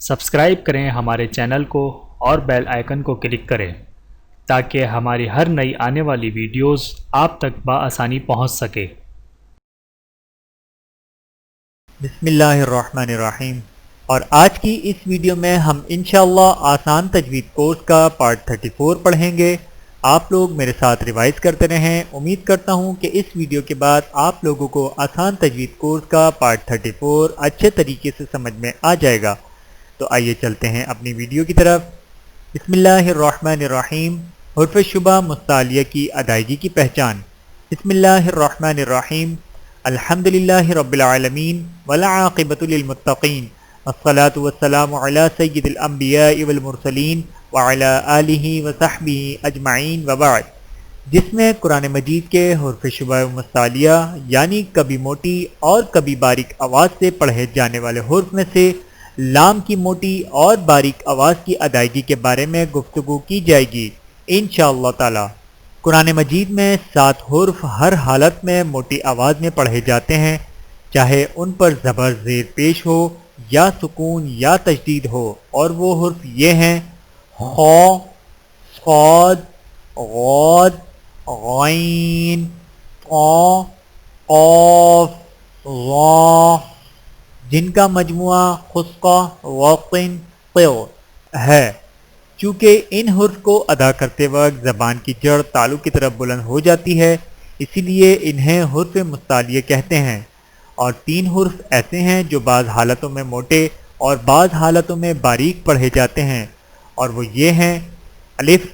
Subscribe کریں ہمارے channel کو اور بیل آئیکن کو کلک کریں تاکہ ہماری ہر نئی آنے والی ویڈیوز آپ تک بآسانی پہنچ سکے۔ بسم اللہ الرحمن الرحیم۔ اور آج کی اس ویڈیو میں ہم انشاءاللہ آسان تجوید کورس کا پارٹ 34 پڑھیں گے۔ آپ لوگ میرے ساتھ ریوائز کرتے رہیں۔ امید کرتا ہوں کہ اس ویڈیو کے بعد آپ لوگوں کو آسان تجوید کورس کا پارٹ 34 اچھے طریقے سے سمجھ میں آ جائے گا۔ تو آئیے چلتے ہیں اپنی ویڈیو کی طرف۔ بسم اللہ الرحمن الرحیم۔ حرف شبہ مستعلیہ کی ادائیگی کی پہچان۔ بسم اللہ الرحمن الرحیم۔ الحمدللہ رب العالمین والعاقبۃ للمتقین والصلاة والسلام علی سید الانبیاء والمرسلین وعلی آلہ وصحبہ اجمعین وبعد، جس میں قرآن مجید کے حرف شبہ مستعلیہ یعنی کبھی موٹی اور کبھی باریک آواز سے پڑھے جانے والے حرف میں سے لام کی موٹی اور باریک آواز کی ادائیگی کے بارے میں گفتگو کی جائے گی انشاءاللہ تعالی۔ قرآن مجید میں 7 حرف ہر حالت میں موٹی آواز میں پڑھے جاتے ہیں، چاہے ان پر زبر زیر پیش ہو یا سکون یا تشدید ہو، اور وہ حرف یہ ہیں: خ، صاد، غاد، غین، ط، قاف، ظا، جن کا مجموعہ خسقہ وقن طیغ ہے۔ چونکہ ان حرف کو ادا کرتے وقت زبان کی جڑ تالو کی طرف بلند ہو جاتی ہے، اسی لیے انہیں حرف مستعلیہ کہتے ہیں۔ اور 3 حرف ایسے ہیں جو بعض حالتوں میں موٹے اور بعض حالتوں میں باریک پڑھے جاتے ہیں، اور وہ یہ ہیں: الف،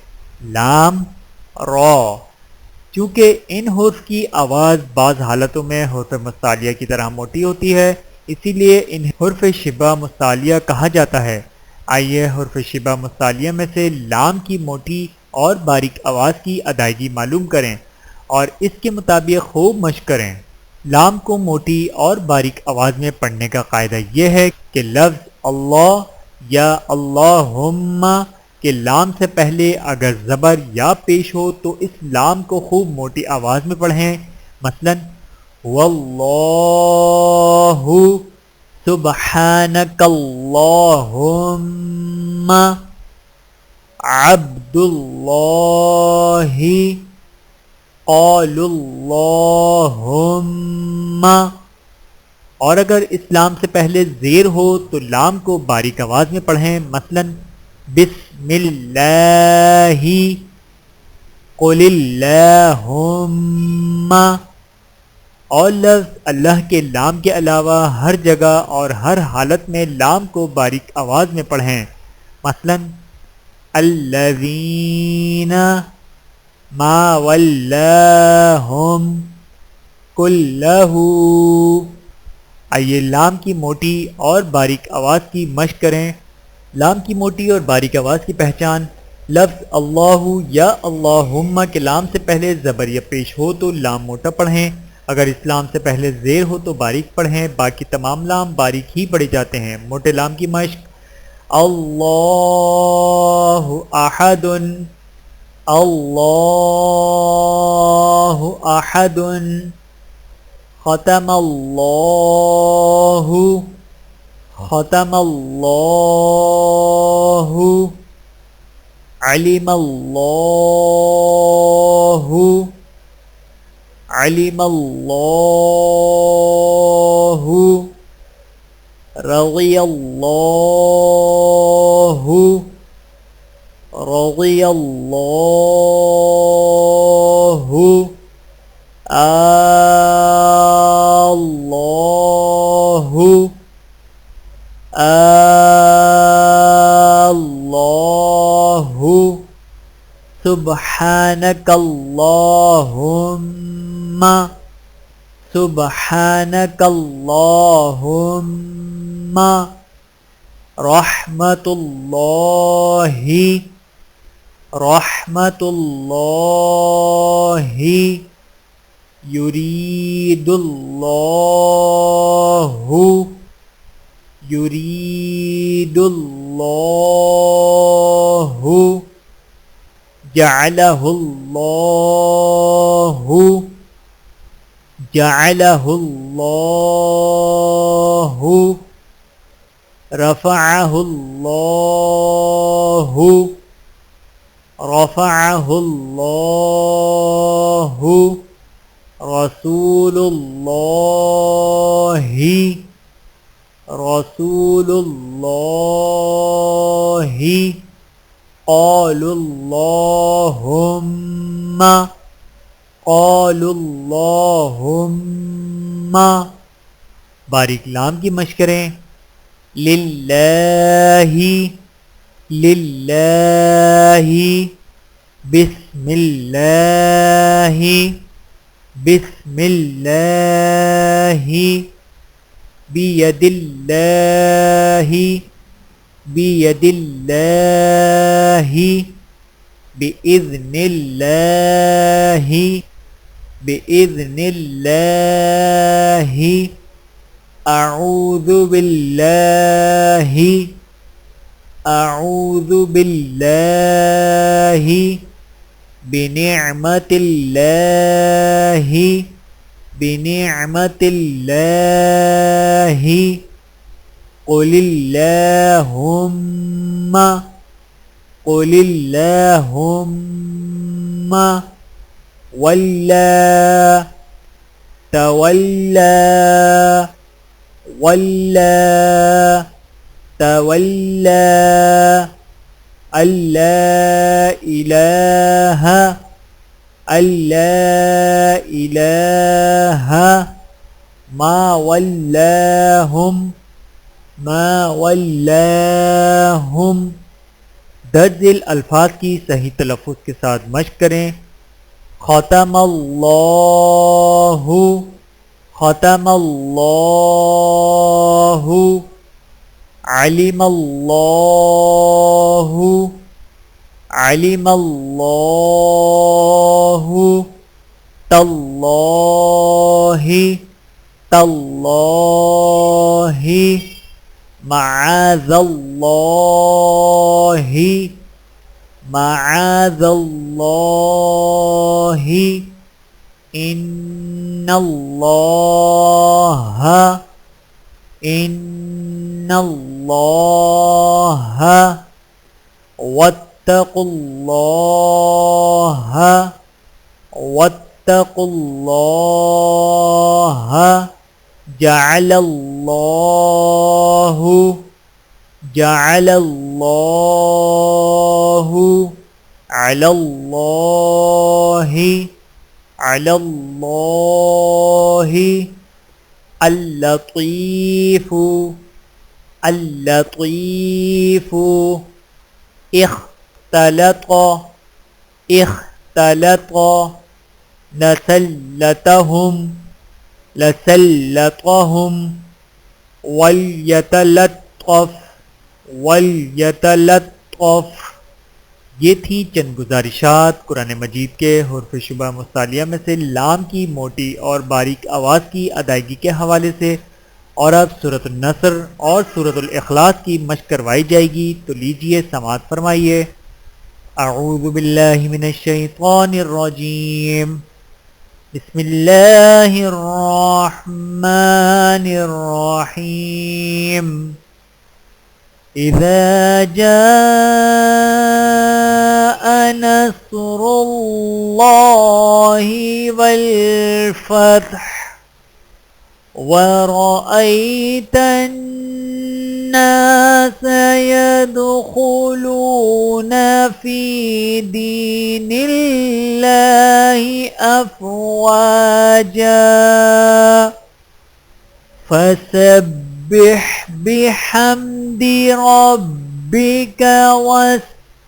لام، را۔ چونکہ ان حرف کی آواز بعض حالتوں میں حرف مستعلیہ کی طرح موٹی ہوتی ہے، اسی لیے انہیں حرف شبہ مستعلیہ کہا جاتا ہے۔ آئیے حرف شبہ مستعلیہ میں سے لام کی موٹی اور باریک آواز کی ادائیگی معلوم کریں اور اس کے مطابق خوب مشق کریں۔ لام کو موٹی اور باریک آواز میں پڑھنے کا قاعدہ یہ ہے کہ لفظ اللہ یا اللہم کے لام سے پہلے اگر زبر یا پیش ہو تو اس لام کو خوب موٹی آواز میں پڑھیں۔ مثلا واللہ سبحانک اللہم عبد اللہ قال اللہم۔ اور اگر اس لام سے پہلے زیر ہو تو لام کو باریک آواز میں پڑھیں۔ مثلا بسم اللہ قل اللہم۔ اور لفظ اللہ کے لام کے علاوہ ہر جگہ اور ہر حالت میں لام کو باریک آواز میں پڑھیں۔ مثلا الذین ما ولاہم کلہ۔ آئیے لام کی موٹی اور باریک آواز کی مشق کریں۔ لام کی موٹی اور باریک آواز کی پہچان: لفظ اللہ یا اللہم کے لام سے پہلے زبر یا پیش ہو تو لام موٹا پڑھیں، اگر اس لام سے پہلے زیر ہو تو باریک پڑھیں، باقی تمام لام باریک ہی پڑھے جاتے ہیں۔ موٹے لام کی مشق: اللہ احد، اللہ احد، ختم اللہ، ختم اللہ، علم اللہ، علم اللہ، رضی اللہ، رضی اللہ، اللہ، اللہ، سبحانک اللہم، سبحانک اللہم، رحمت اللہ، رحمت اللہ، یرید اللہ، یرید اللہ، جعلہ اللہ، جعلہ اللہ، رفعه الله رفعه الله رسول الله رسول الله قالوا اللهم قالوا اللهم باریک لام کی مشق کریں للہ للہ بسم اللہ بسم اللہ بید اللہ بید اللہ بإذن اللہ بإذن اللہ اعوذ باللہ اعوذ باللہ بنعمت اللہ بنعمت اللہ قل اللہم قل اللہم ولا تولى ولا تولى ألا إله ألا إله ما ولاهم ما ولاهم درج الفاظ کی صحیح تلفظ کے ساتھ مشق کریں ختم اللہ ختم اللہ علم اللہ علم اللہ تاللہ تاللہ معاذ اللہ معاذ اللہ ان اللہ واتقوا اللہ واتقوا اللہ جعل اللہ جعل اللہ علی اللہ علی اللہ اللطیف اللطیف اختلط اختلط لسلطهم لسلطهم ولیتلطف ولیتلطف یہ تھی چند گزارشات قرآن مجید کے حروف شبہ مستعلیہ میں سے لام کی موٹی اور باریک آواز کی ادائیگی کے حوالے سے، اور اب سورۃ النصر اور سورۃ الاخلاص کی مشق کروائی جائے گی، تو لیجئے سماعت فرمائیے۔ اعوذ باللہ من الشیطان الرجیم، بسم اللہ الرحمن الرحیم۔ اذا جاء نصر اللہ والفتح ورأيت الناس يدخلون في دين الله أفواجا فسبح بحمد ربك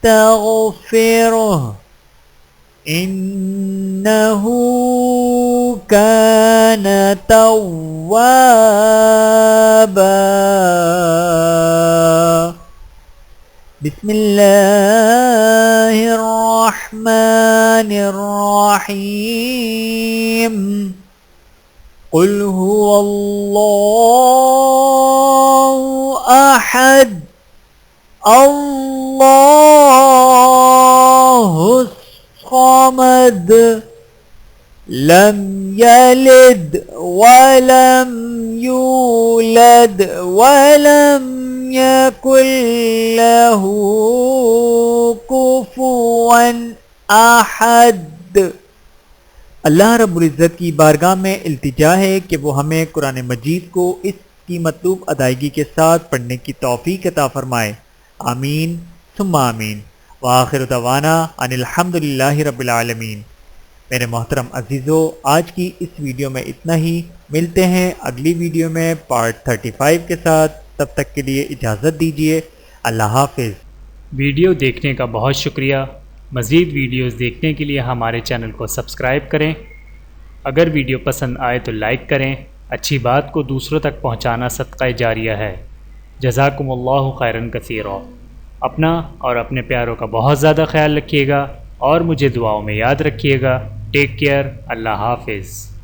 واستغفره إنه كان توابا۔ بسم اللہ الرحمن الرحیم۔ قل هو اللہ احد اللہ الصمد لم يلد ولم يولد ولم يكن له كفوا أحد۔ اللہ رب العزت کی بارگاہ میں التجا ہے کہ وہ ہمیں قرآن مجید کو اس کی مطلوب ادائیگی کے ساتھ پڑھنے کی توفیق عطا فرمائے، آمین ثم آمین۔ وآخر دعوانا ان الحمدللہ رب العالمین۔ میرے محترم عزیزو، آج کی اس ویڈیو میں اتنا ہی، ملتے ہیں اگلی ویڈیو میں پارٹ 35 کے ساتھ، تب تک کے لیے اجازت دیجیے، اللہ حافظ۔ ویڈیو دیکھنے کا بہت شکریہ۔ مزید ویڈیوز دیکھنے کے لیے ہمارے چینل کو سبسکرائب کریں۔ اگر ویڈیو پسند آئے تو لائک کریں۔ اچھی بات کو دوسروں تک پہنچانا صدقہ جاریہ ہے۔ جزاکم اللہ خیرا کثیرا۔ اپنا اور اپنے پیاروں کا بہت زیادہ خیال رکھیے گا اور مجھے دعاؤں میں یاد رکھیے گا۔ ٹیک کیئر، اللہ حافظ۔